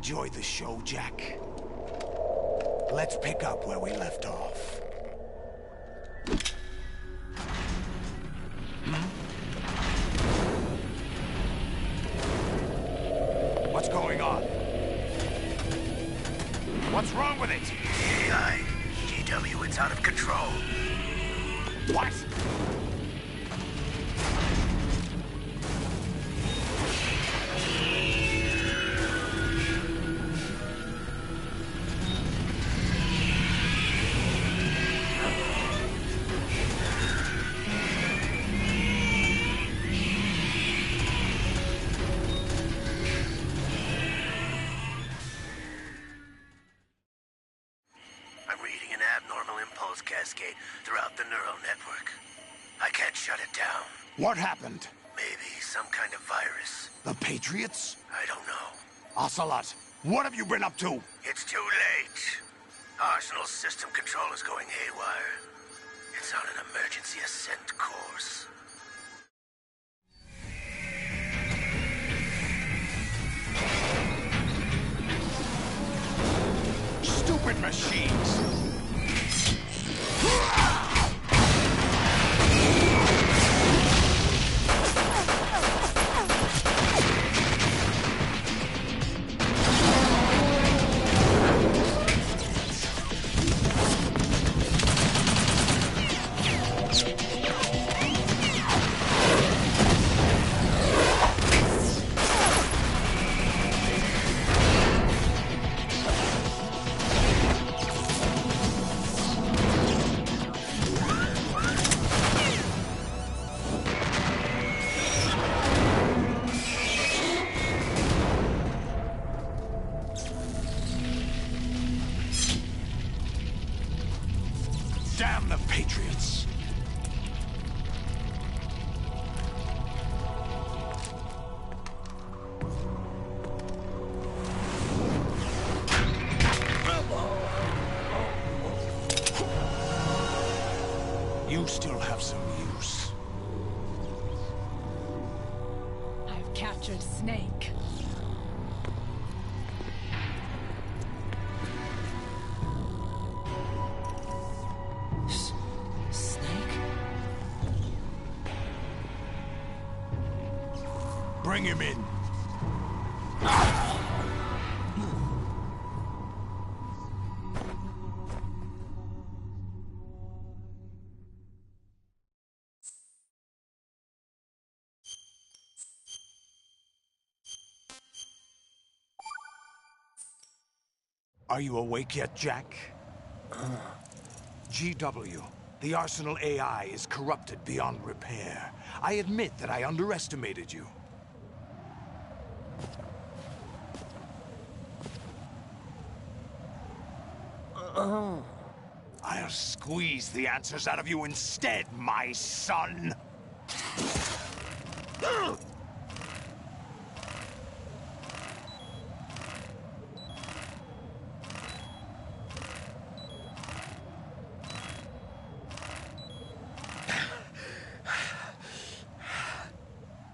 enjoyed the show, Jack? Let's pick up where we left off. What's going on? What's wrong with it? AI, GW, it's out of control. What? Cascade throughout the neural network. I can't shut it down. What happened? Maybe some kind of virus. The Patriots? I don't know. Ocelot, what have you been up to? It's too late. Arsenal's system control is going haywire. It's on an emergency ascent course. Stupid machines! Damn the Patriots! You still have some use. I've captured Snake. Bring him in. Are you awake yet, Jack? GW, the Arsenal AI is corrupted beyond repair. I admit that I underestimated you. I'll squeeze the answers out of you instead, my son!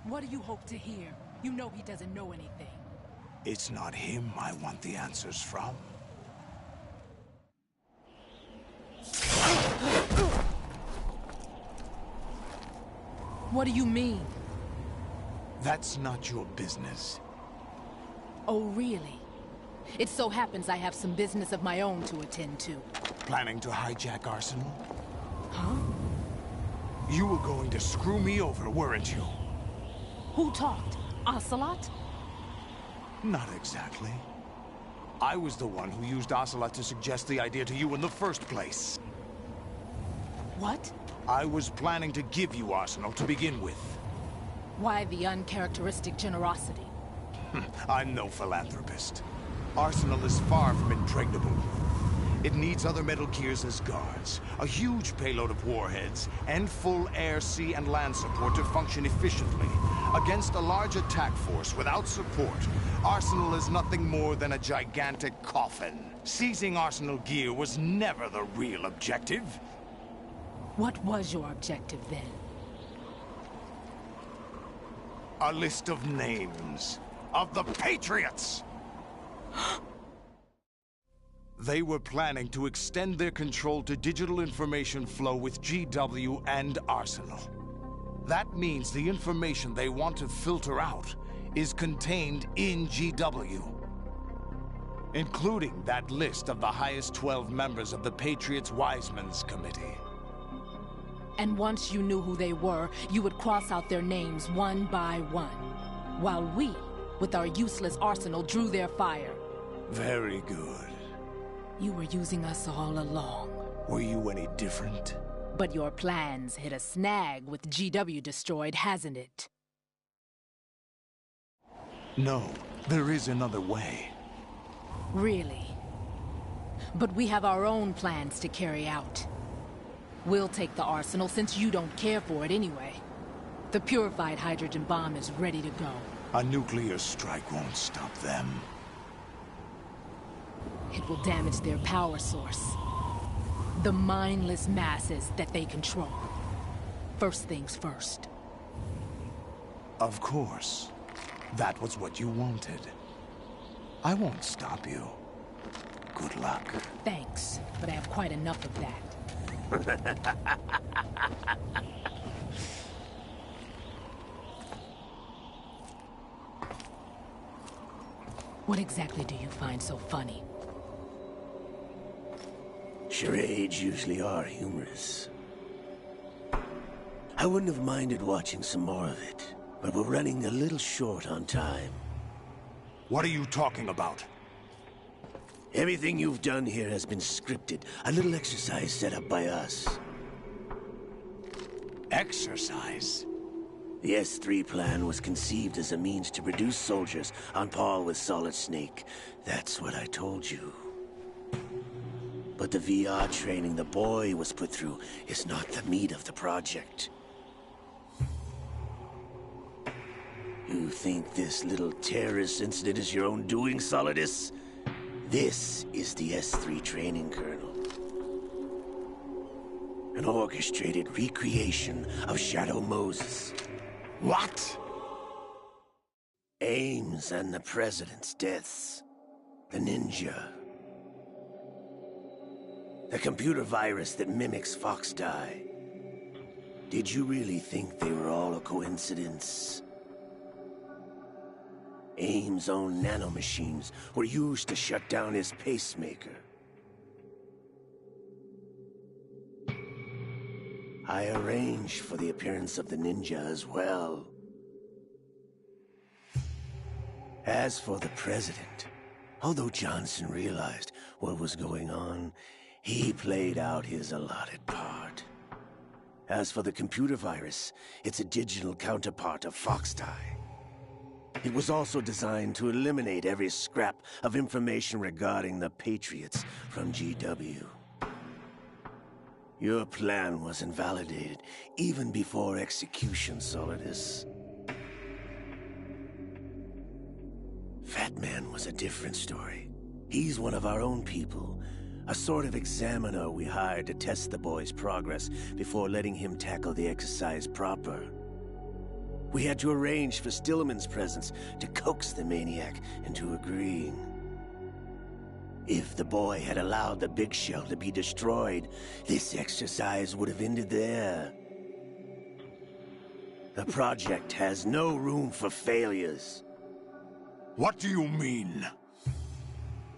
What do you hope to hear? You know he doesn't know anything. It's not him I want the answers from. What do you mean? That's not your business. Oh, really? It so happens I have some business of my own to attend to. Planning to hijack Arsenal? Huh? You were going to screw me over, weren't you? Who talked? Ocelot? Not exactly. I was the one who used Ocelot to suggest the idea to you in the first place. What? I was planning to give you Arsenal to begin with. Why the uncharacteristic generosity? I'm no philanthropist. Arsenal is far from impregnable. It needs other Metal Gears as guards, a huge payload of warheads, and full air, sea, and land support to function efficiently. Against a large attack force without support, Arsenal is nothing more than a gigantic coffin. Seizing Arsenal gear was never the real objective. What was your objective then? A list of names of the Patriots! They were planning to extend their control to digital information flow with GW and Arsenal. That means the information they want to filter out is contained in GW, including that list of the highest 12 members of the Patriots Wiseman's Committee. And once you knew who they were, you would cross out their names one by one, while we, with our useless arsenal, drew their fire. Very good. You were using us all along. Were you any different? But your plans hit a snag with GW destroyed, hasn't it? No, there is another way. Really? But we have our own plans to carry out. We'll take the arsenal since you don't care for it anyway. The purified hydrogen bomb is ready to go. A nuclear strike won't stop them. It will damage their power source. The mindless masses that they control. First things first. Of course. That was what you wanted. I won't stop you. Good luck. Thanks, but I have quite enough of that. What exactly do you find so funny? Charades usually are humorous. I wouldn't have minded watching some more of it, but we're running a little short on time. What are you talking about? Everything you've done here has been scripted. A little exercise set up by us. Exercise? The S3 plan was conceived as a means to produce soldiers on par with Solid Snake. That's what I told you. But the VR training the boy was put through is not the meat of the project. You think this little terrorist incident is your own doing, Solidus? This is the S3 training kernel. An orchestrated recreation of Shadow Moses. What? Ames and the President's deaths. The ninja. The computer virus that mimics Foxdie. Did you really think they were all a coincidence? Ames' own nanomachines were used to shut down his pacemaker. I arranged for the appearance of the ninja as well. As for the President, although Johnson realized what was going on, he played out his allotted part. As for the computer virus, it's a digital counterpart of Foxdie. It was also designed to eliminate every scrap of information regarding the Patriots from GW. Your plan was invalidated even before execution, Solidus. Fat Man was a different story. He's one of our own people, a sort of examiner we hired to test the boy's progress before letting him tackle the exercise proper. We had to arrange for Stillman's presence to coax the maniac into agreeing. If the boy had allowed the big shell to be destroyed, this exercise would have ended there. The project has no room for failures. What do you mean?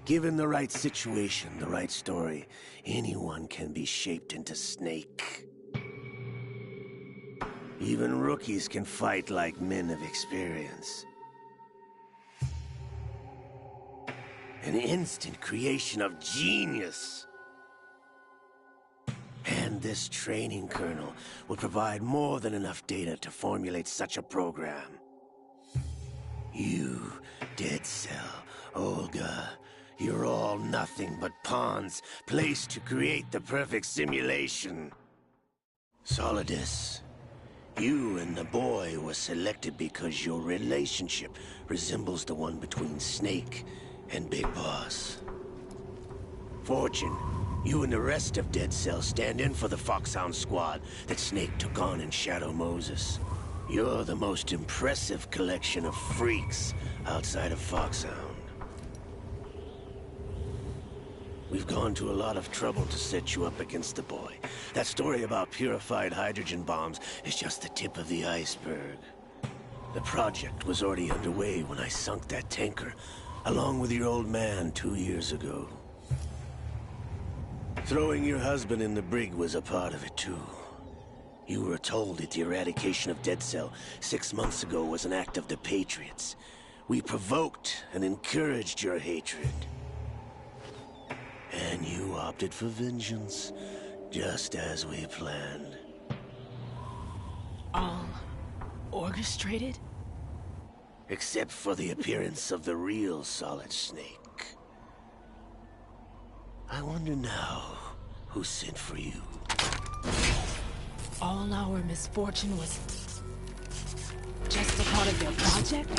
Given the right situation, the right story, anyone can be shaped into Snake. Even rookies can fight like men of experience. An instant creation of genius. And this training kernel will provide more than enough data to formulate such a program. You, Dead Cell, Olga, you're all nothing but pawns placed to create the perfect simulation. Solidus, you and the boy were selected because your relationship resembles the one between Snake and Big Boss. Fortune, you and the rest of Dead Cell stand in for the Foxhound squad that Snake took on in Shadow Moses. You're the most impressive collection of freaks outside of Foxhound. We've gone to a lot of trouble to set you up against the boy. That story about purified hydrogen bombs is just the tip of the iceberg. The project was already underway when I sunk that tanker, along with your old man 2 years ago. Throwing your husband in the brig was a part of it too. You were told that the eradication of Dead Cell 6 months ago was an act of the Patriots. We provoked and encouraged your hatred. And you opted for vengeance, just as we planned. All orchestrated? Except for the appearance of the real Solid Snake. I wonder now who sent for you. All our misfortune was just a part of their project?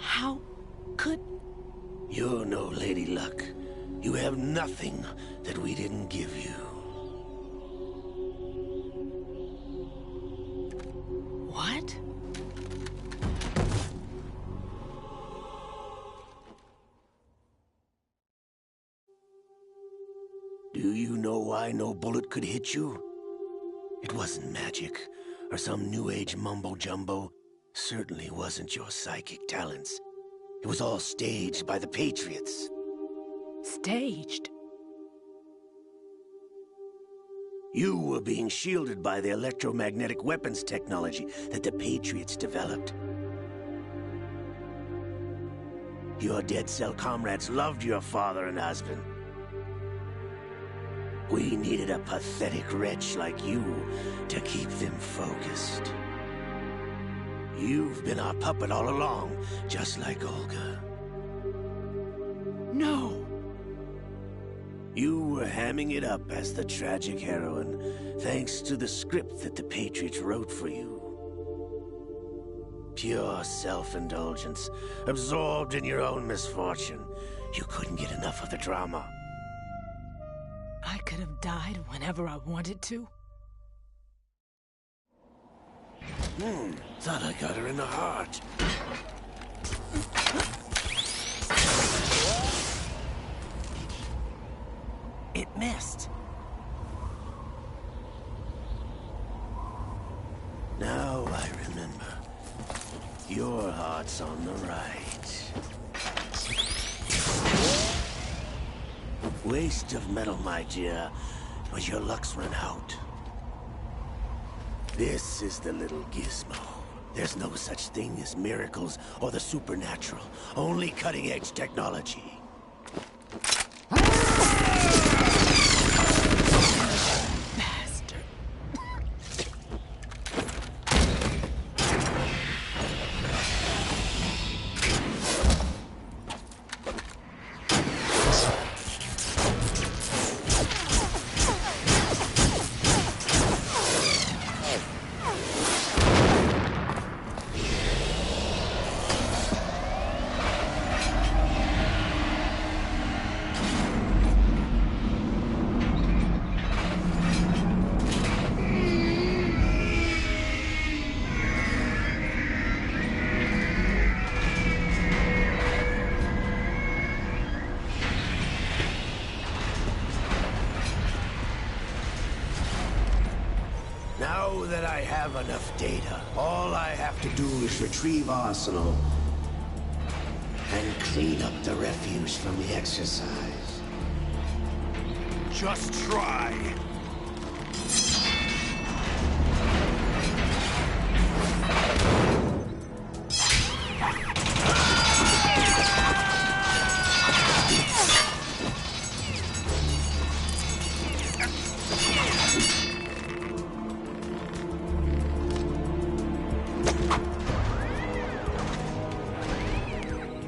How could... You're no Lady Luck. You have nothing that we didn't give you. What? Do you know why no bullet could hit you? It wasn't magic, or some new age mumbo-jumbo. Certainly wasn't your psychic talents. It was all staged by the Patriots. Staged? You were being shielded by the electromagnetic weapons technology that the Patriots developed. Your Dead Cell comrades loved your father and husband. We needed a pathetic wretch like you to keep them focused. You've been our puppet all along, just like Olga. No! You were hamming it up as the tragic heroine, thanks to the script that the Patriots wrote for you. Pure self-indulgence, absorbed in your own misfortune. You couldn't get enough of the drama. I could have died whenever I wanted to. Thought I got her in the heart. It missed. Now I remember. Your heart's on the right. Waste of metal, my dear, but your luck's run out. This is the little gizmo. There's no such thing as miracles or the supernatural. Only cutting-edge technology. Bastard. Now that I have enough data, all I have to do is retrieve Arsenal and clean up the refuse from the exercise. Just try.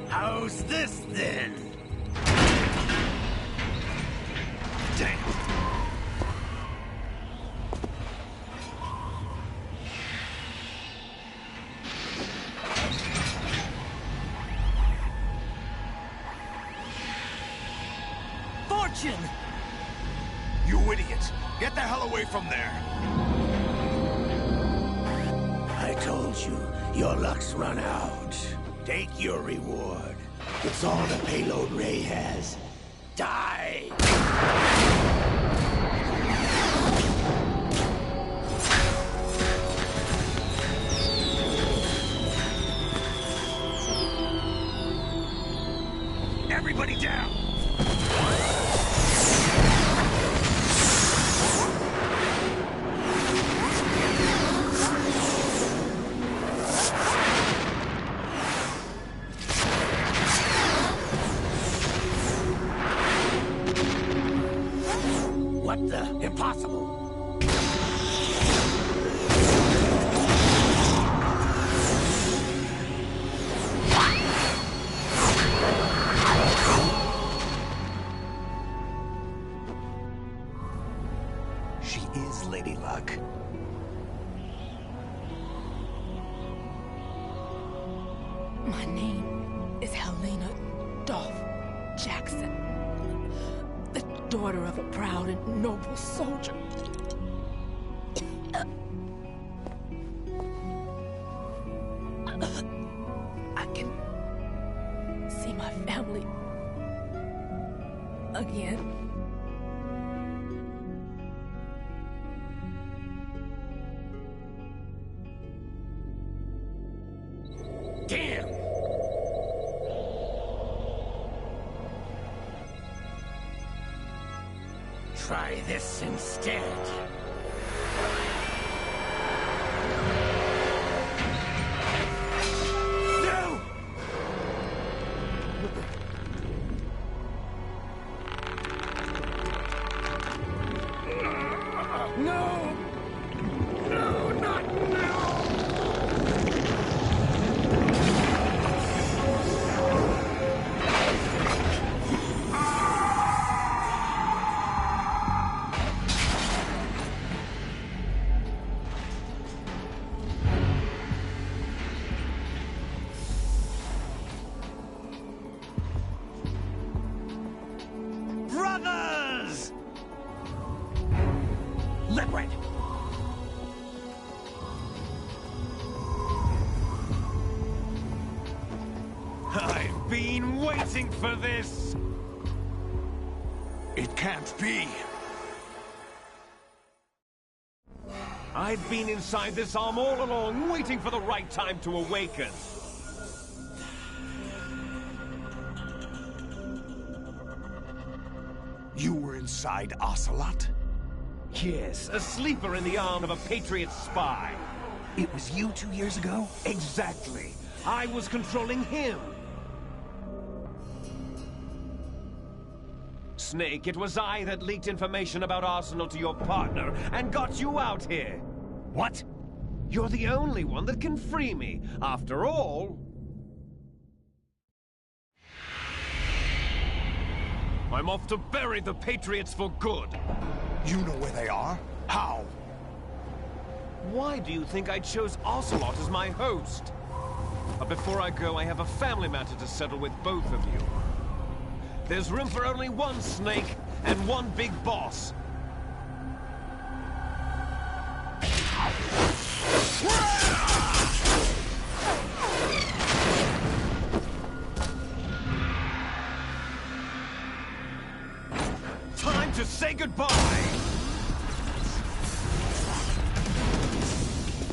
How's this then? Damn. mission! You idiot! Get the hell away from there! I told you, your luck's run out. Take your reward. It's all the payload Ray has. Die! Everybody down! What the? Impossible! She is Lady Luck. My name is Helena Dolph Jackson, the daughter of a proud and noble soldier. I can see my family again. Damn! Try this instead. No! No! No, not now! Brothers! Liquid! I've been waiting for this! It can't be! I've been inside this arm all along, waiting for the right time to awaken. You were inside Ocelot? Yes, a sleeper in the arm of a Patriot spy. It was you 2 years ago? Exactly. I was controlling him. Snake, it was I that leaked information about Arsenal to your partner and got you out here. What? You're the only one that can free me. After all, I'm off to bury the Patriots for good. You know where they are? How? Why do you think I chose Ocelot as my host? But before I go, I have a family matter to settle with both of you. There's room for only one Snake and one big boss. Time to say goodbye!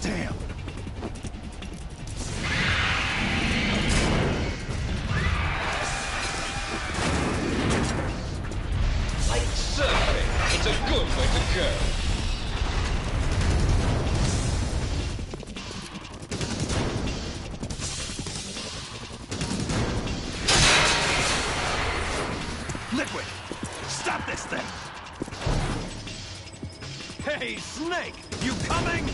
Damn! Like surfing, it's a good way to go. Liquid! Stop this thing! Hey, Snake! You coming?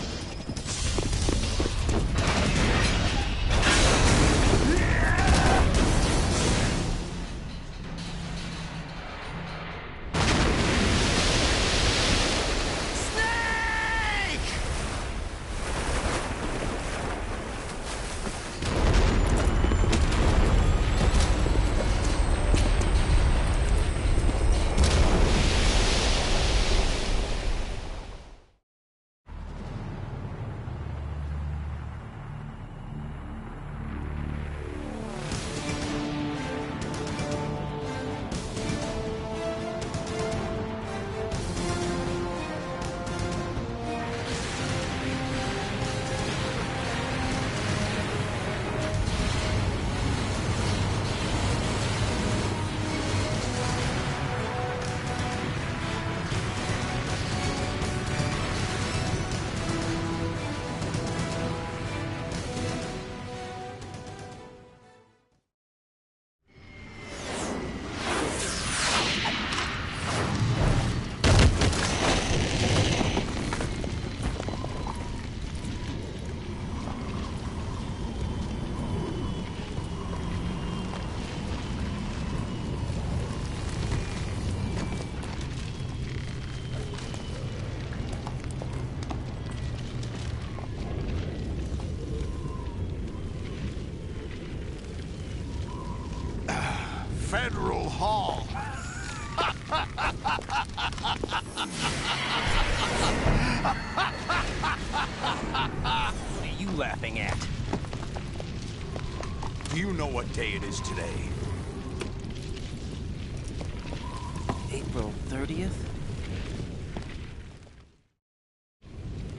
Federal Hall. What are you laughing at? Do you know what day it is today? April 30th?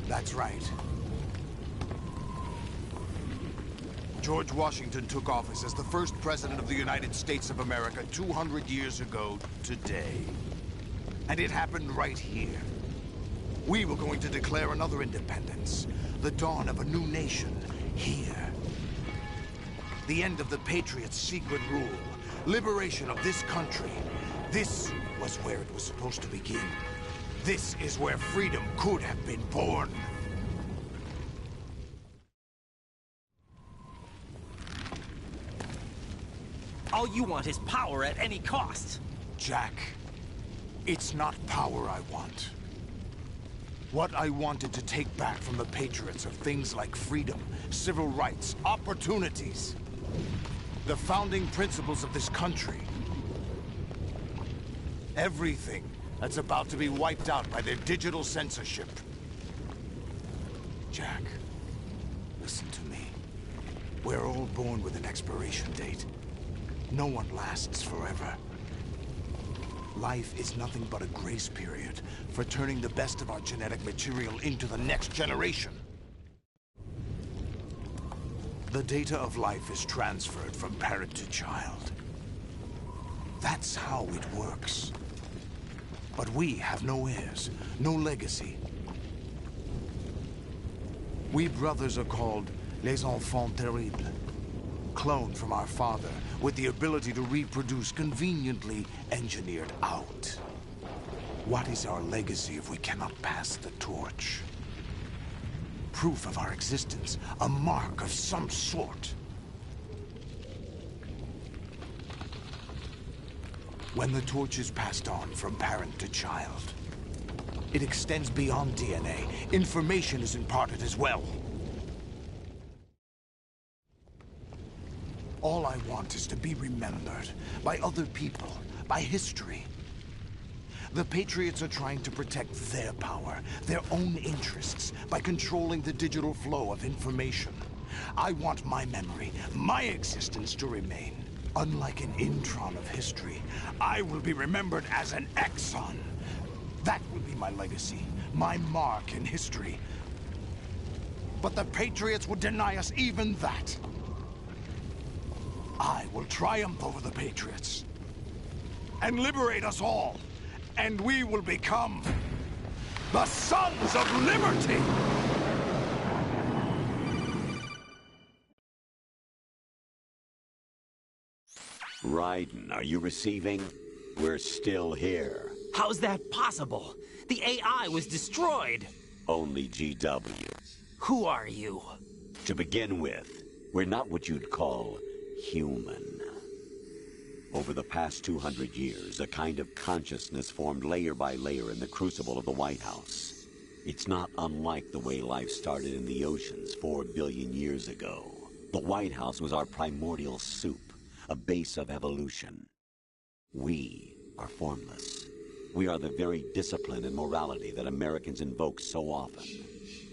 That's right. George Washington took office as the first president of the United States of America 200 years ago today. And it happened right here. We were going to declare another independence, the dawn of a new nation, here. The end of the Patriots' secret rule, liberation of this country. This was where it was supposed to begin. This is where freedom could have been born. All you want is power at any cost. Jack, it's not power I want. What I wanted to take back from the Patriots are things like freedom, civil rights, opportunities. The founding principles of this country. Everything that's about to be wiped out by their digital censorship. Jack, listen to me. We're all born with an expiration date. No one lasts forever. Life is nothing but a grace period for turning the best of our genetic material into the next generation. The data of life is transferred from parent to child. That's how it works. But we have no heirs, no legacy. We brothers are called les enfants terribles. Cloned from our father, with the ability to reproduce conveniently engineered out. What is our legacy if we cannot pass the torch? Proof of our existence, a mark of some sort. When the torch is passed on from parent to child, it extends beyond DNA. Information is imparted as well. All I want is to be remembered by other people, by history. The Patriots are trying to protect their power, their own interests, by controlling the digital flow of information. I want my memory, my existence to remain. Unlike an intron of history, I will be remembered as an exon. That will be my legacy, my mark in history. But the Patriots would deny us even that. I will triumph over the Patriots and liberate us all, and we will become the Sons of Liberty! Raiden, are you receiving? We're still here. How's that possible? The AI was destroyed. Only GW. Who are you? To begin with, we're not what you'd call human. Over the past 200 years, a kind of consciousness formed layer by layer in the crucible of the White House. It's not unlike the way life started in the oceans 4 billion years ago. The White House was our primordial soup, a base of evolution. We are formless. We are the very discipline and morality that Americans invoke so often.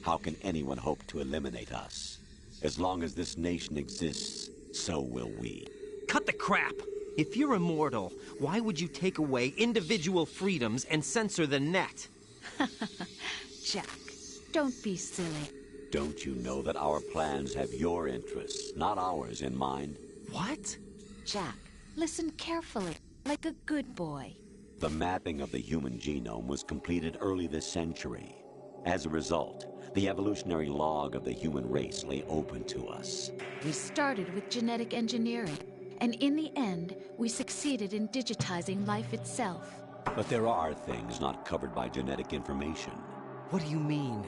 How can anyone hope to eliminate us? As long as this nation exists, so will we. Cut the crap! If you're immortal, why would you take away individual freedoms and censor the net? Jack, don't be silly. Don't you know that our plans have your interests, not ours, in mind? What? Jack, listen carefully, like a good boy. The mapping of the human genome was completed early this century. As a result, the evolutionary log of the human race lay open to us. We started with genetic engineering, and in the end, we succeeded in digitizing life itself. But there are things not covered by genetic information. What do you mean?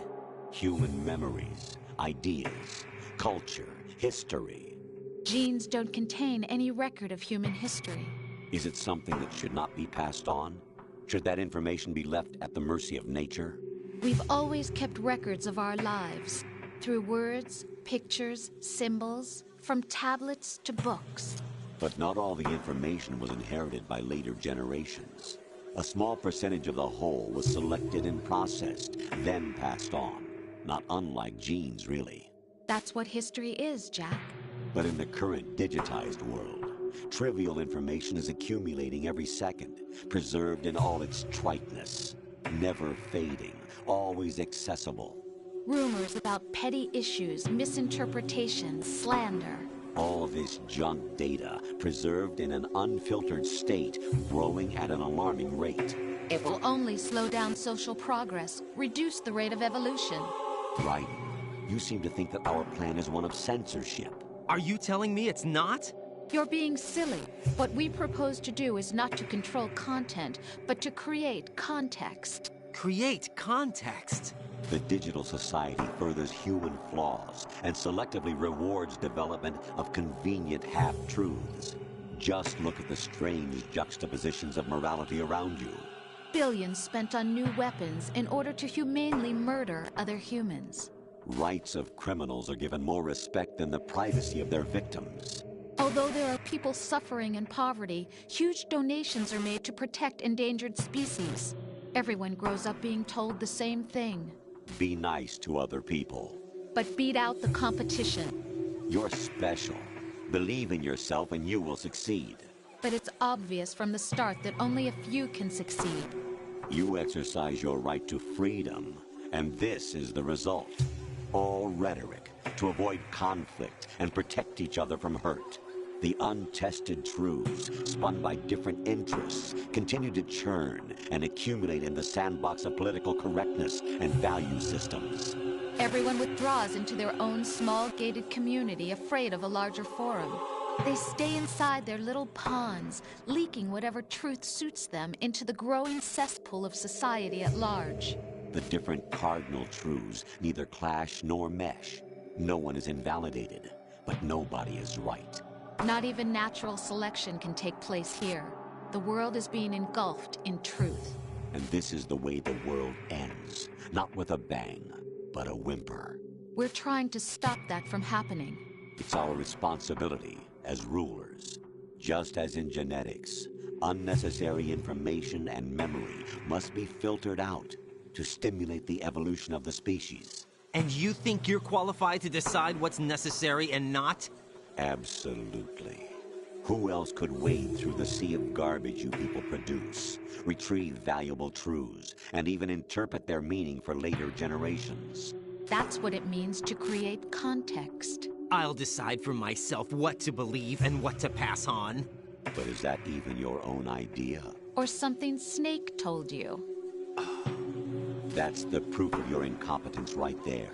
Human memories, ideas, culture, history. Genes don't contain any record of human history. Is it something that should not be passed on? Should that information be left at the mercy of nature? We've always kept records of our lives, through words, pictures, symbols, from tablets to books. But not all the information was inherited by later generations. A small percentage of the whole was selected and processed, then passed on. Not unlike genes, really. That's what history is, Jack. But in the current digitized world, trivial information is accumulating every second, preserved in all its triteness, never fading, always accessible. Rumors about petty issues, misinterpretations, slander. All this junk data, preserved in an unfiltered state, growing at an alarming rate. It will only slow down social progress, reduce the rate of evolution. Right. You seem to think that our plan is one of censorship. Are you telling me it's not? You're being silly. What we propose to do is not to control content, but to create context. Create context? The digital society furthers human flaws and selectively rewards development of convenient half-truths. Just look at the strange juxtapositions of morality around you. Billions spent on new weapons in order to humanely murder other humans. Rights of criminals are given more respect than the privacy of their victims. Although there are people suffering in poverty, huge donations are made to protect endangered species. Everyone grows up being told the same thing. Be nice to other people. But beat out the competition. You're special. Believe in yourself and you will succeed. But it's obvious from the start that only a few can succeed. You exercise your right to freedom, and this is the result. All rhetoric to avoid conflict and protect each other from hurt. The untested truths, spun by different interests, continue to churn and accumulate in the sandbox of political correctness and value systems. Everyone withdraws into their own small gated community, afraid of a larger forum. They stay inside their little ponds, leaking whatever truth suits them into the growing cesspool of society at large. The different cardinal truths neither clash nor mesh. No one is invalidated, but nobody is right. Not even natural selection can take place here. The world is being engulfed in truth. And this is the way the world ends. Not with a bang, but a whimper. We're trying to stop that from happening. It's our responsibility as rulers. Just as in genetics, unnecessary information and memory must be filtered out to stimulate the evolution of the species. And you think you're qualified to decide what's necessary and not? Absolutely. Who else could wade through the sea of garbage you people produce, retrieve valuable truths, and even interpret their meaning for later generations? That's what it means to create context. I'll decide for myself what to believe and what to pass on. But is that even your own idea? Or something Snake told you? That's the proof of your incompetence right there.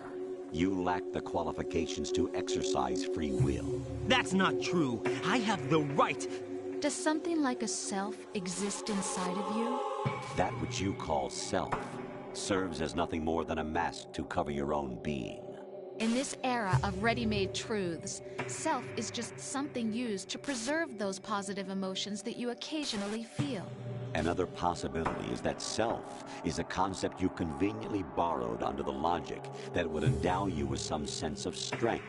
You lack the qualifications to exercise free will. That's not true. I have the right. Does something like a self exist inside of you? That which you call self serves as nothing more than a mask to cover your own being. In this era of ready-made truths, self is just something used to preserve those positive emotions that you occasionally feel. Another possibility is that self is a concept you conveniently borrowed under the logic that it would endow you with some sense of strength.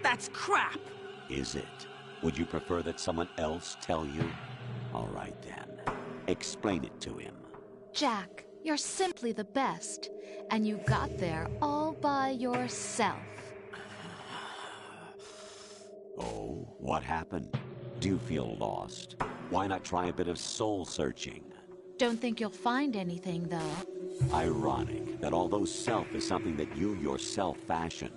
That's crap! Is it? Would you prefer that someone else tell you? All right then. Explain it to him. Jack, you're simply the best. And you got there all by yourself. Oh, what happened? Do you feel lost? Why not try a bit of soul-searching? Don't think you'll find anything, though. Ironic that although self is something that you yourself fashioned,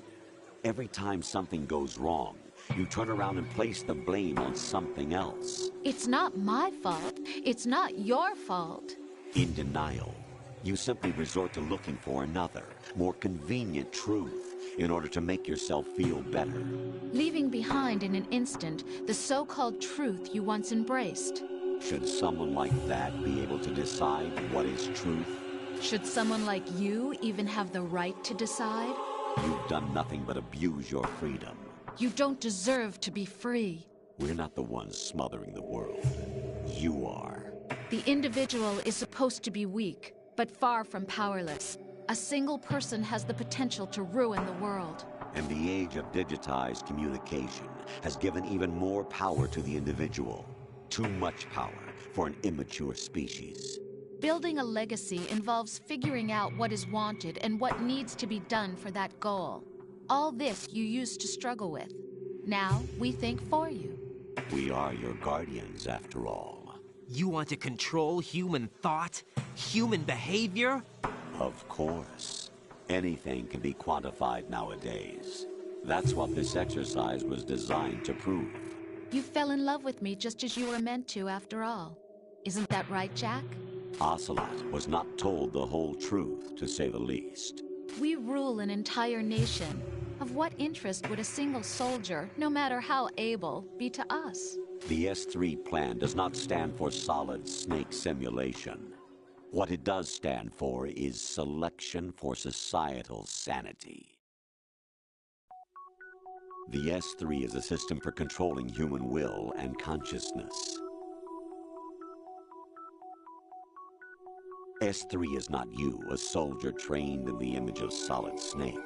every time something goes wrong, you turn around and place the blame on something else. It's not my fault. It's not your fault. In denial, you simply resort to looking for another, more convenient truth in order to make yourself feel better. Leaving behind in an instant the so-called truth you once embraced. Should someone like that be able to decide what is truth? Should someone like you even have the right to decide? You've done nothing but abuse your freedom. You don't deserve to be free. We're not the ones smothering the world. You are. The individual is supposed to be weak, but far from powerless. A single person has the potential to ruin the world. And the age of digitized communication has given even more power to the individual. Too much power for an immature species. Building a legacy involves figuring out what is wanted and what needs to be done for that goal. All this you used to struggle with. Now, we think for you. We are your guardians, after all. You want to control human thought? Human behavior? Of course. Anything can be quantified nowadays. That's what this exercise was designed to prove. You fell in love with me just as you were meant to, after all. Isn't that right, Jack? Ocelot was not told the whole truth, to say the least. We rule an entire nation. Of what interest would a single soldier, no matter how able, be to us? The S3 plan does not stand for solid snake simulation. What it does stand for is selection for societal sanity. The S3 is a system for controlling human will and consciousness. S3 is not you, a soldier trained in the image of Solid Snake.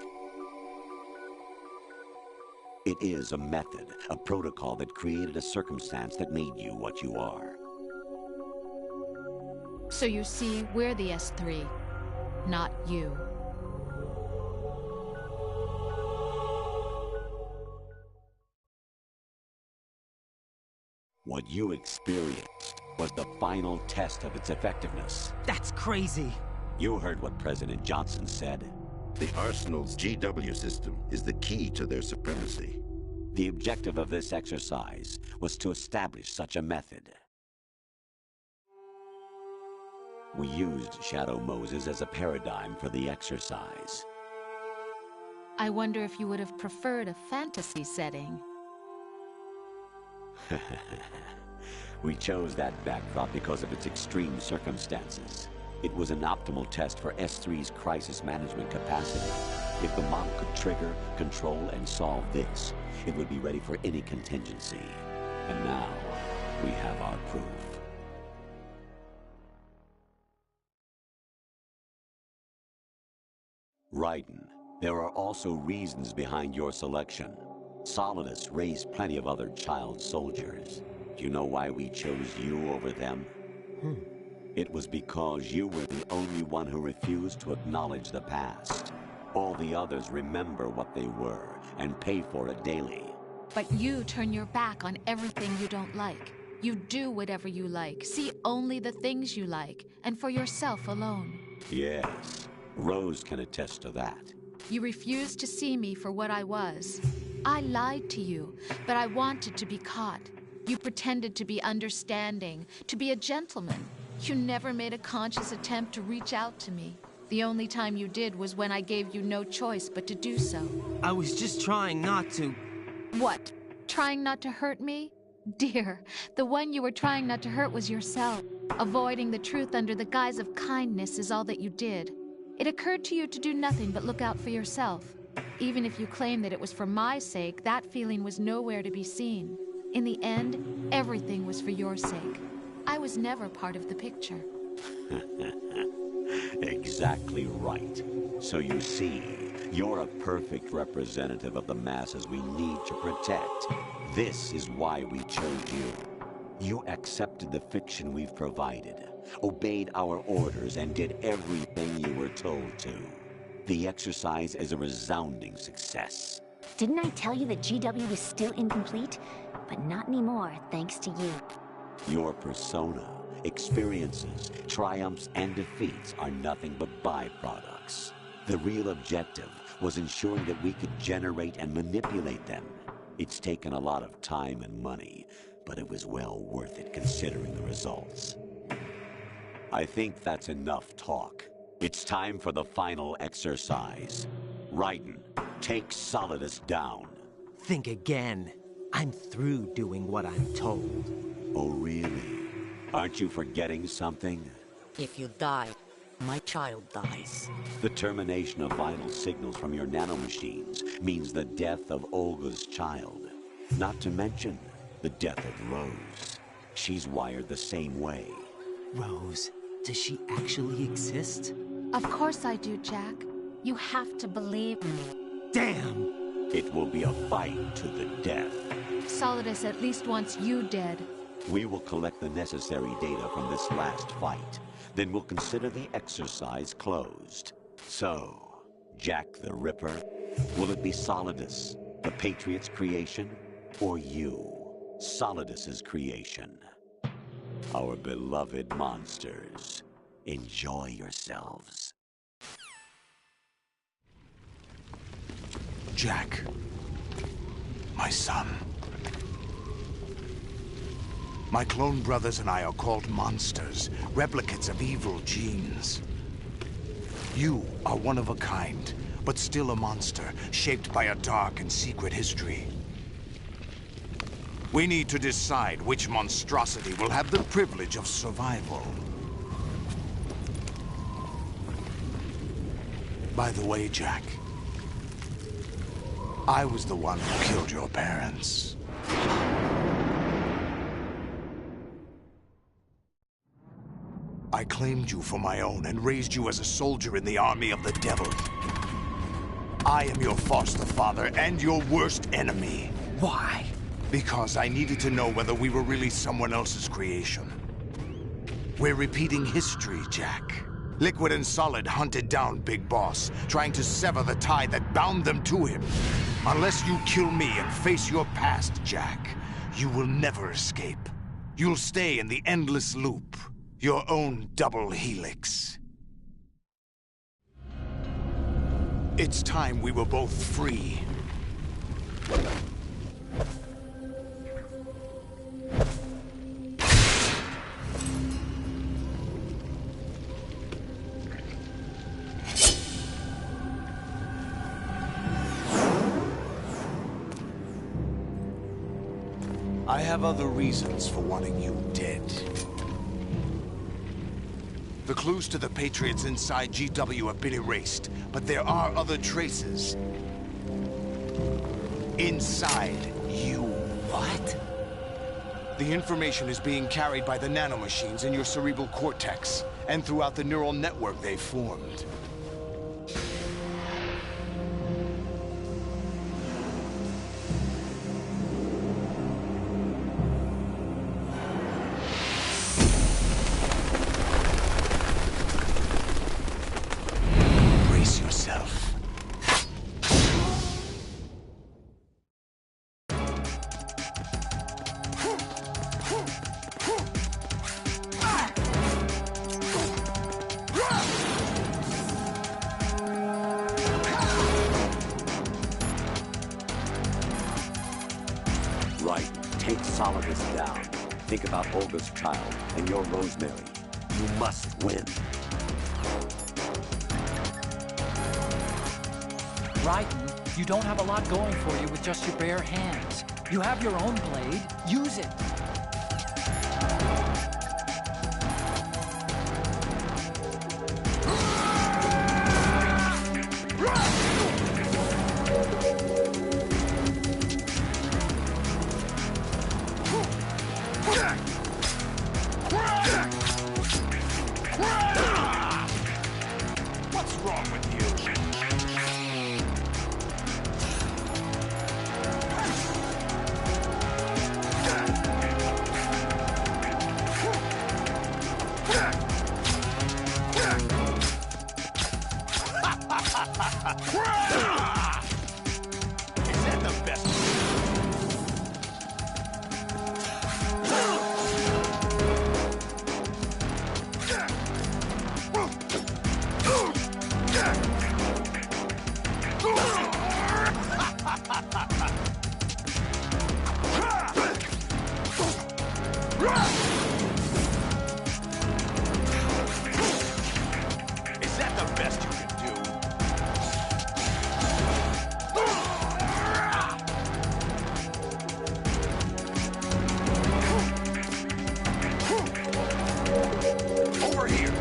It is a method, a protocol that created a circumstance that made you what you are. So you see, we're the S3, not you. What you experienced was the final test of its effectiveness. That's crazy. You heard what President Johnson said. The Arsenal's GW system is the key to their supremacy. The objective of this exercise was to establish such a method. We used Shadow Moses as a paradigm for the exercise. I wonder if you would have preferred a fantasy setting. We chose that backdrop because of its extreme circumstances. It was an optimal test for S3's crisis management capacity. If the model could trigger, control, and solve this, it would be ready for any contingency. And now, we have our proof. Raiden, there are also reasons behind your selection. Solidus raised plenty of other child soldiers. Do you know why we chose you over them? It was because you were the only one who refused to acknowledge the past. All the others remember what they were and pay for it daily. But you turn your back on everything you don't like. You do whatever you like, see only the things you like, and for yourself alone. Yes, Rose can attest to that. You refused to see me for what I was. I lied to you, but I wanted to be caught. You pretended to be understanding, to be a gentleman. You never made a conscious attempt to reach out to me. The only time you did was when I gave you no choice but to do so. I was just trying not to... What? Trying not to hurt me? Dear, the one you were trying not to hurt was yourself. Avoiding the truth under the guise of kindness is all that you did. It occurred to you to do nothing but look out for yourself. Even if you claim that it was for my sake, that feeling was nowhere to be seen. In the end, everything was for your sake. I was never part of the picture. Exactly right. So you see, you're a perfect representative of the masses we need to protect. This is why we chose you. You accepted the fiction we've provided, obeyed our orders, and did everything you were told to. The exercise is a resounding success. Didn't I tell you that GW was still incomplete? But not anymore, thanks to you. Your persona, experiences, triumphs, and defeats are nothing but byproducts. The real objective was ensuring that we could generate and manipulate them. It's taken a lot of time and money, but it was well worth it considering the results. I think that's enough talk. It's time for the final exercise. Raiden, take Solidus down. Think again. I'm through doing what I'm told. Oh, really? Aren't you forgetting something? If you die, my child dies. The termination of vital signals from your nanomachines means the death of Olga's child. Not to mention the death of Rose. She's wired the same way. Rose, does she actually exist? Of course I do, Jack. You have to believe me. Damn! It will be a fight to the death. Solidus at least wants you dead. We will collect the necessary data from this last fight. Then we'll consider the exercise closed. So, Jack the Ripper, will it be Solidus, the Patriot's creation, or you, Solidus's creation? Our beloved monsters, enjoy yourselves. Jack, my son. My clone brothers and I are called monsters, replicates of evil genes. You are one of a kind, but still a monster, shaped by a dark and secret history. We need to decide which monstrosity will have the privilege of survival. By the way, Jack, I was the one who killed your parents. I claimed you for my own and raised you as a soldier in the army of the devil. I am your foster father and your worst enemy. Why? Because I needed to know whether we were really someone else's creation. We're repeating history, Jack. Liquid and Solid hunted down Big Boss, trying to sever the tie that bound them to him. Unless you kill me and face your past, Jack, you will never escape. You'll stay in the endless loop. Your own double helix. It's time we were both free. I have other reasons for wanting you dead. The clues to the Patriots inside GW have been erased, but there are other traces. Inside you. What? The information is being carried by the nanomachines in your cerebral cortex, and throughout the neural network they've formed. Solidus down. Think about Olga's child and your Rosemary. You must win. Raiden, you don't have a lot going for you with just your bare hands. You have your own blade. Use it. What's wrong with you? Is that the best? Is that the best you can do? Over here.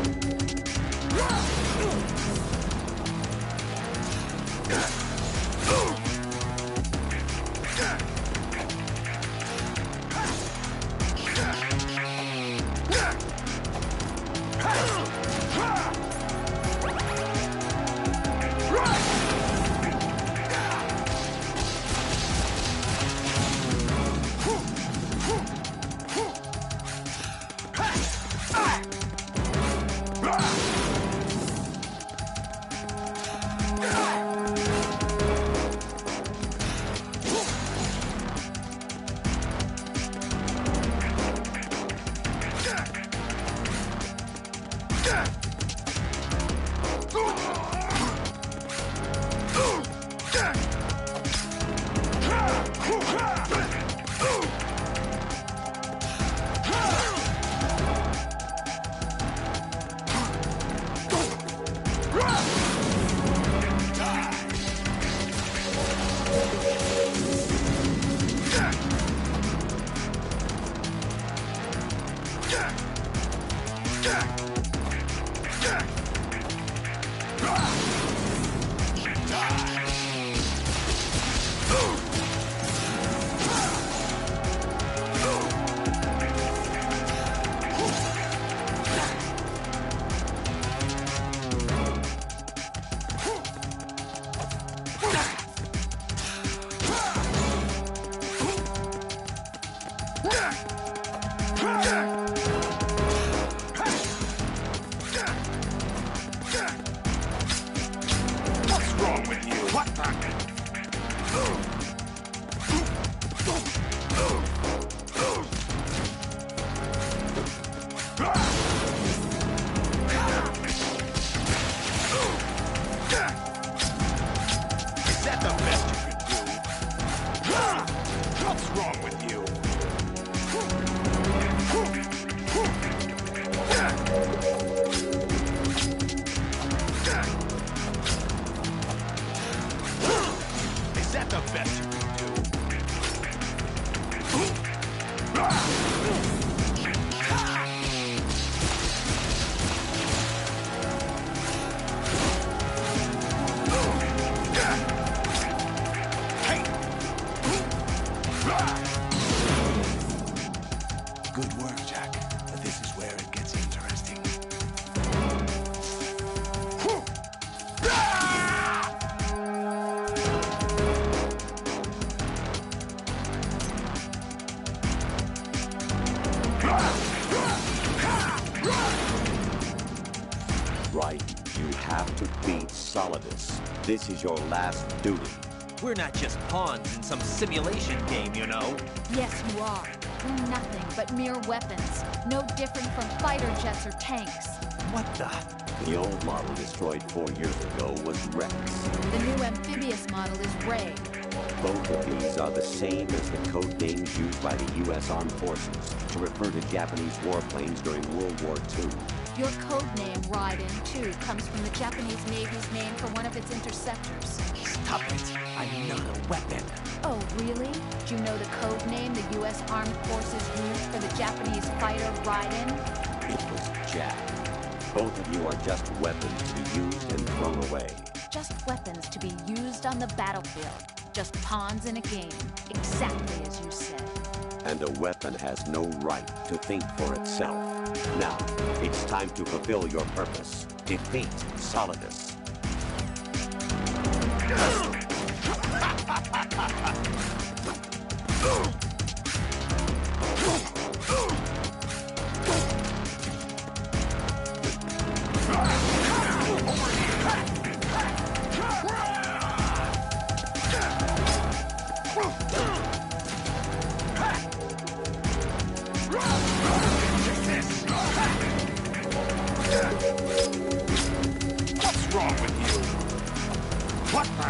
Good work, Jack. But this is where it gets interesting. Right. You have to beat Solidus. This is your last duty. We're not just pawns in some simulation game, you know. Yes, you are. We're nothing but mere weapons. No different from fighter jets or tanks. What the? The old model destroyed 4 years ago was Rex. The new amphibious model is Ray. Both of these are the same as the code names used by the U.S. Armed Forces to refer to Japanese warplanes during World War II. Your code name, Raiden, too, comes from the Japanese Navy's name for one of its interceptors. Stop it! I'm not a weapon. Oh, really? Do you know the code name the U.S. Armed Forces used for the Japanese fighter Raiden? It was Jack. Both of you are just weapons to be used and thrown away. Just weapons to be used on the battlefield. Just pawns in a game. Exactly as you said. And a weapon has no right to think for itself. Now, it's time to fulfill your purpose. Defeat Solidus. What's wrong with you? What the?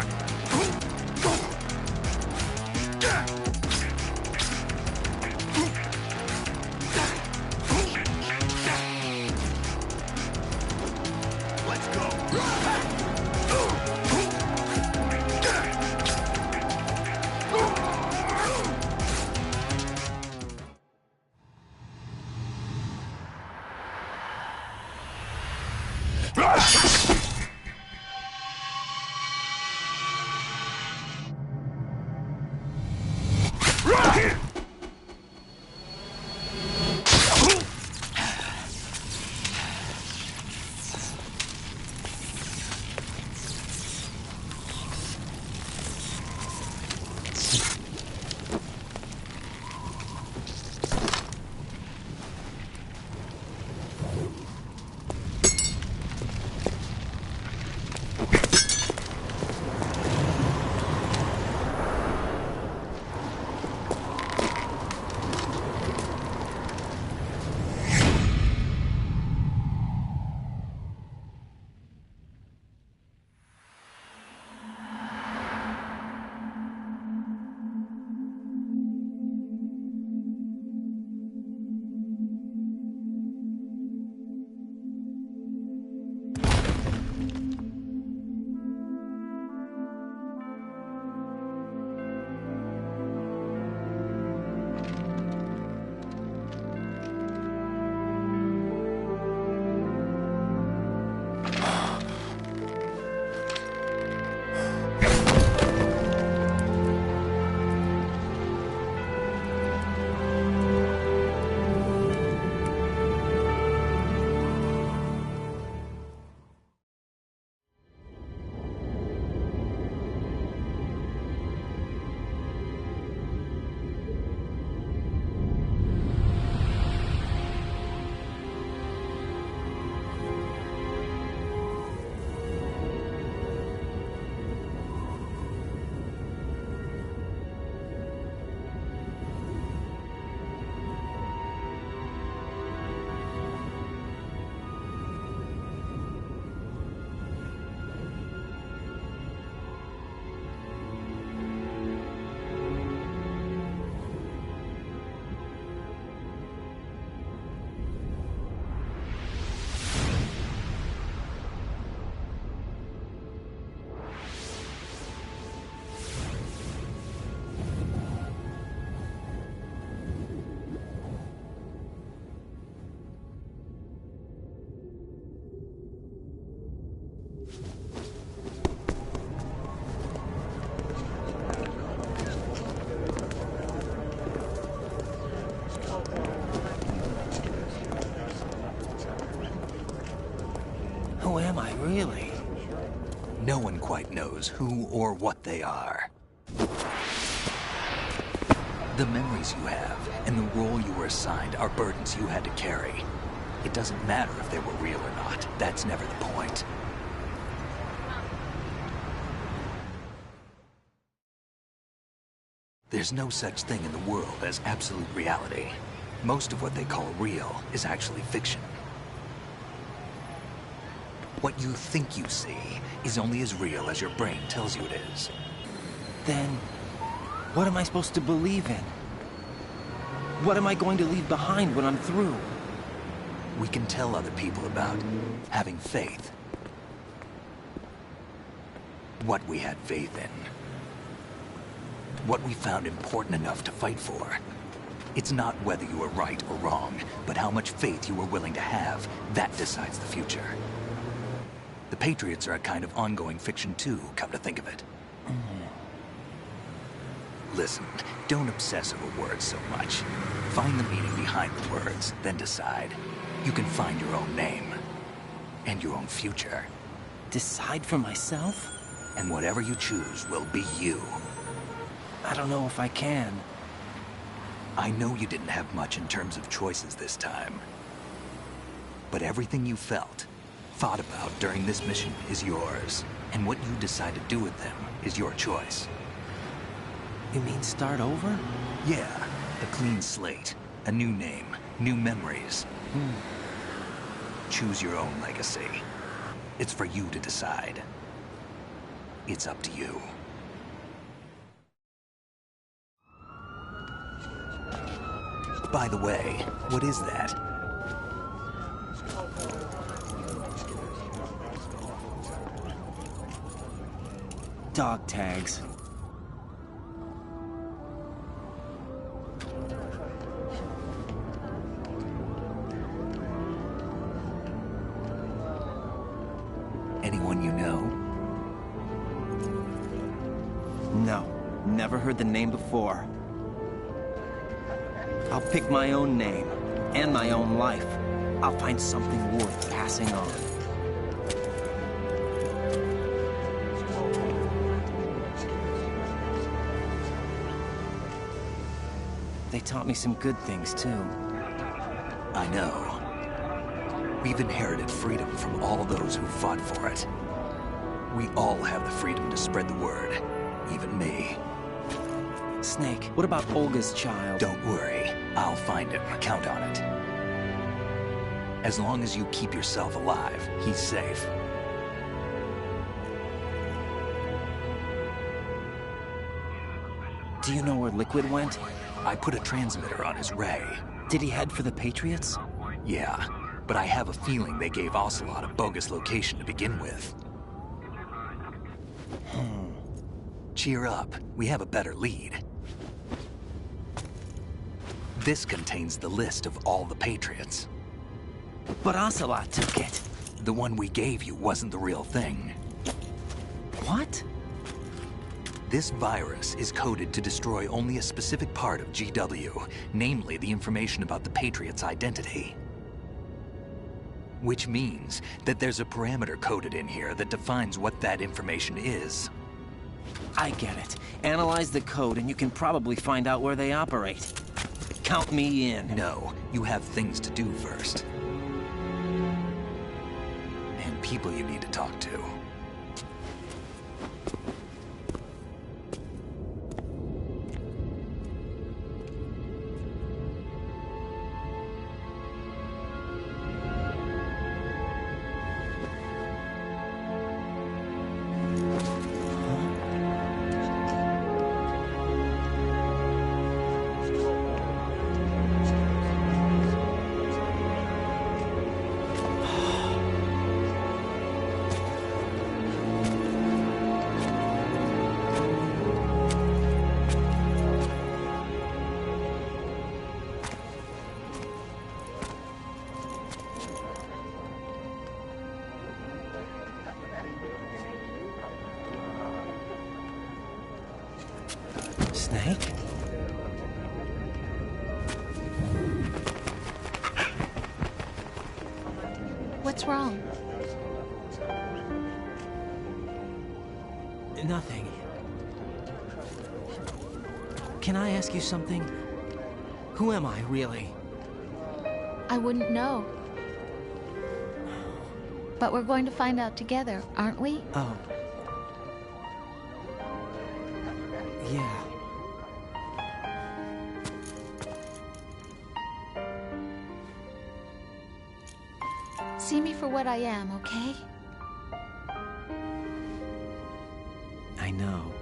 Let's go. quite knows who or what they are. The memories you have and the role you were assigned are burdens you had to carry. It doesn't matter if they were real or not. That's never the point. There's no such thing in the world as absolute reality. Most of what they call real is actually fiction. What you think you see is only as real as your brain tells you it is. Then, what am I supposed to believe in? What am I going to leave behind when I'm through? We can tell other people about having faith. What we had faith in. What we found important enough to fight for. It's not whether you were right or wrong, but how much faith you were willing to have. That decides the future. The Patriots are a kind of ongoing fiction too, come to think of it. Listen, don't obsess over words so much. Find the meaning behind the words, then decide. You can find your own name. And your own future. Decide for myself? And whatever you choose will be you. I don't know if I can. I know you didn't have much in terms of choices this time. But everything you felt, thought about during this mission is yours. And what you decide to do with them is your choice. You mean start over? Yeah, a clean slate, a new name, new memories. Choose your own legacy. It's for you to decide. It's up to you. By the way, what is that? Dog tags. Anyone you know? No, never heard the name before. I'll pick my own name, and my own life. I'll find something worth passing on. They taught me some good things, too. I know. We've inherited freedom from all those who fought for it. We all have the freedom to spread the word, even me. Snake, what about Olga's child? Don't worry. I'll find him. Count on it. As long as you keep yourself alive, he's safe. Do you know where Liquid went? I put a transmitter on his ray. Did he head for the Patriots? Yeah, but I have a feeling they gave Ocelot a bogus location to begin with. Cheer up. We have a better lead. This contains the list of all the Patriots. But Ocelot took it. The one we gave you wasn't the real thing. What? This virus is coded to destroy only a specific part of GW, namely the information about the Patriots' identity. Which means that there's a parameter coded in here that defines what that information is. I get it. Analyze the code and you can probably find out where they operate. Count me in. No, you have things to do first. And people you need to talk to. Snake? What's wrong? Nothing. Can I ask you something? Who am I, really? I wouldn't know. But we're going to find out together, aren't we? Oh. Yeah. See me for what I am, okay? I know.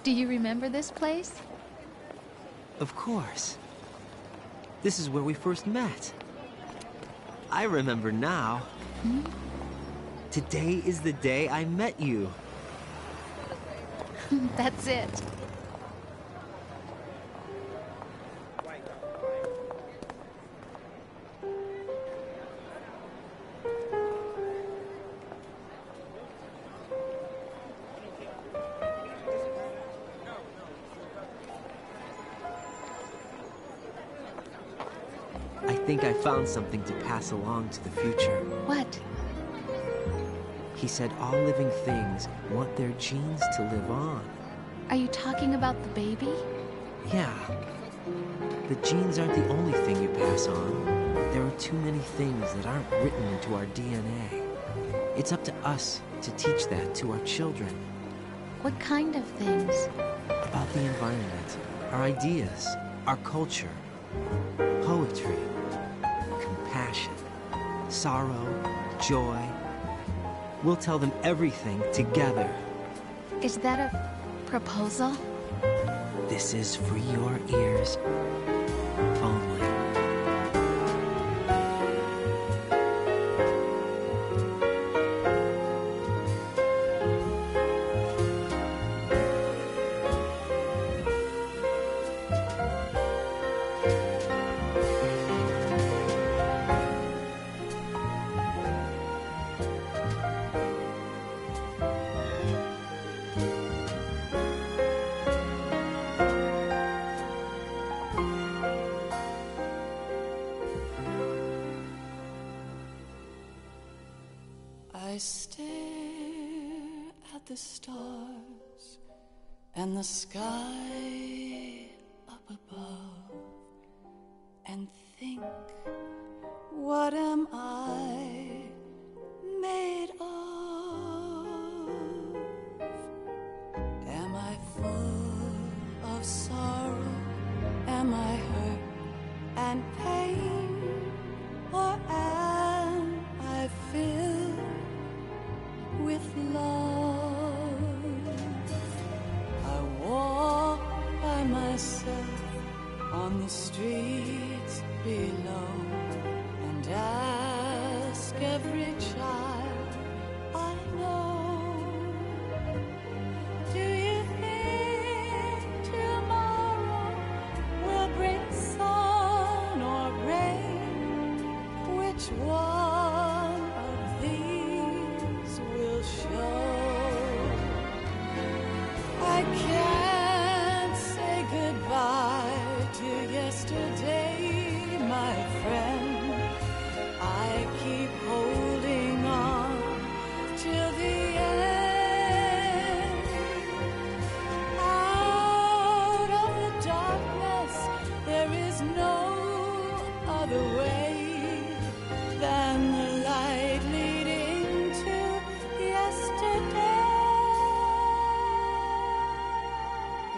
Do you remember this place? Of course. This is where we first met. I remember now. Hmm? Today is the day I met you. That's it. I think I found something to pass along to the future. What? He said all living things want their genes to live on. Are you talking about the baby? Yeah. The genes aren't the only thing you pass on. There are too many things that aren't written into our DNA. It's up to us to teach that to our children. What kind of things? About the environment, our ideas, our culture, poetry, compassion, sorrow, joy. We'll tell them everything together. Is that a proposal? This is for your ears only. I stare at the stars and the sky up above and think, what am I made of? Am I full of sorrow? Am I hurt and pain? Or am I filled with love? I walk by myself on the streets below and ask every child I know, do you think tomorrow will bring sun or rain? Which one of these will show? I can't say goodbye to yesterday, my friend. I keep holding on till the end. Out of the darkness, there is no other way than the light leading to yesterday.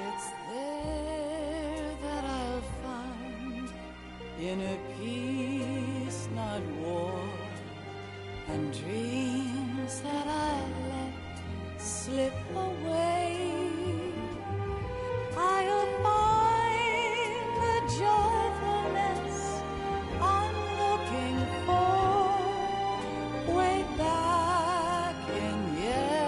It's there that I'll find inner peace, not war, and dreams that I let slip away. I'll find the joyfulness I'm looking for way back in yesterday.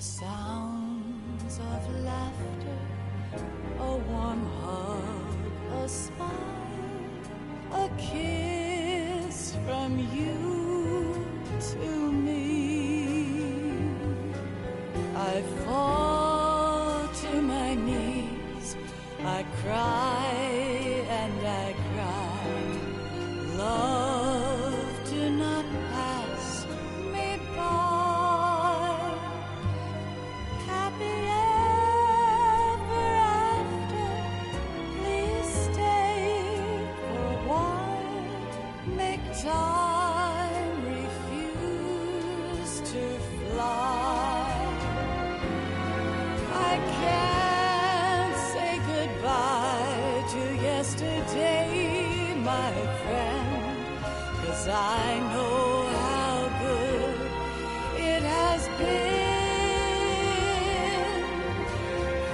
sounds of laughter, a warm hug, a smile, a kiss from you to me. I fall to my knees, I cry and I cry. Love, do not pass me by. Happy ever after, please stay for a while. Make time, refuse to fly. I can't say goodbye to yesterday, my friend, 'cause I know how good it has been.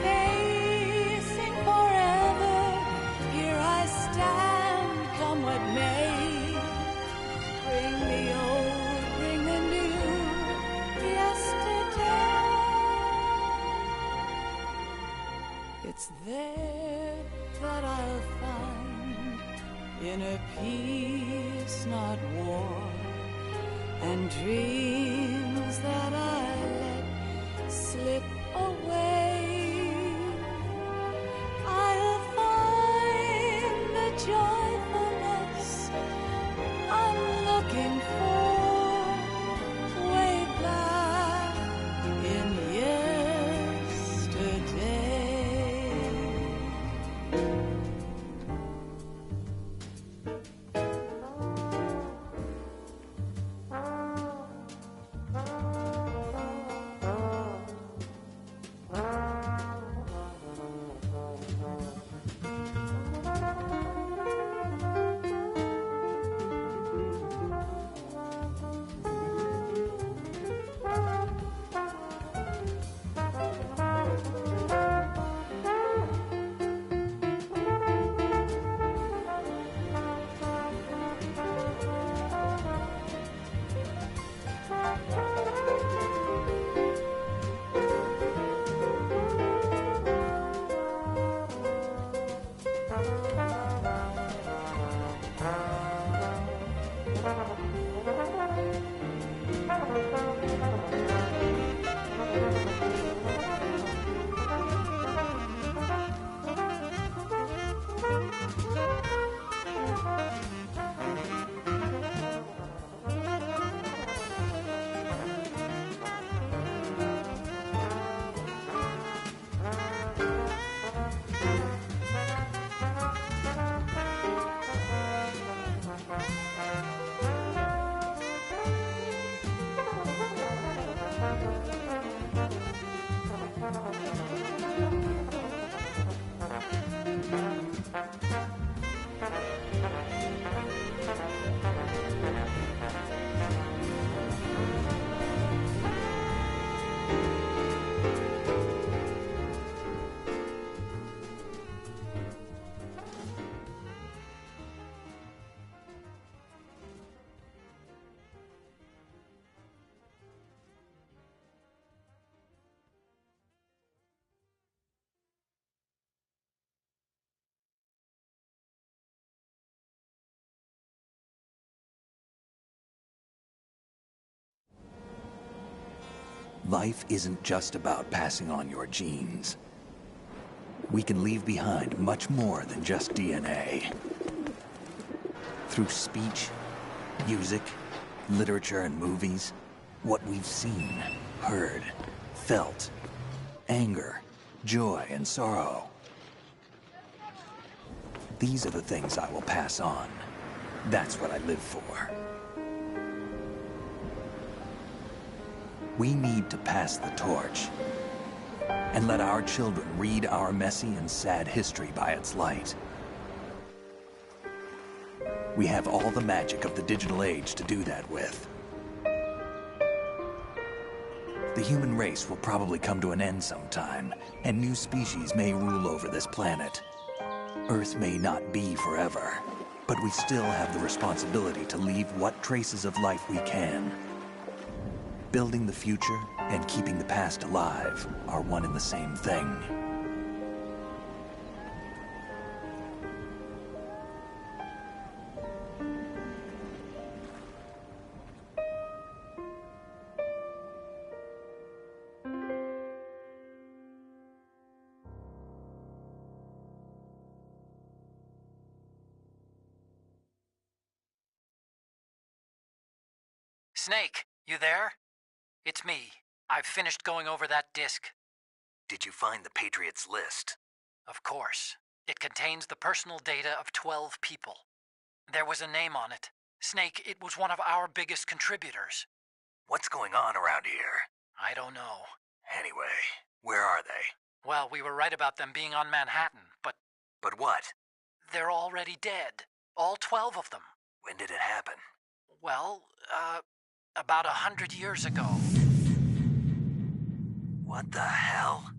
Facing forever, here I stand, come what may. Bring the old, bring the new, yesterday. It's there that I'll find inner peace, not war, and dreams that I let slip away. I'll find the joyfulness I'm looking for way back in yesterday. Life isn't just about passing on your genes. We can leave behind much more than just DNA. Through speech, music, literature, and movies, what we've seen, heard, felt, anger, joy, and sorrow. These are the things I will pass on. That's what I live for. We need to pass the torch and let our children read our messy and sad history by its light. We have all the magic of the digital age to do that with. The human race will probably come to an end sometime, and new species may rule over this planet. Earth may not be forever, but we still have the responsibility to leave what traces of life we can. Building the future and keeping the past alive are one and the same thing. Snake, you there? It's me. I've finished going over that disk. Did you find the Patriots list? Of course. It contains the personal data of 12 people. There was a name on it. Snake, it was one of our biggest contributors. What's going on around here? I don't know. Anyway, where are they? Well, we were right about them being on Manhattan, but... But what? They're already dead. All 12 of them. When did it happen? Well, about 100 years ago. What the hell?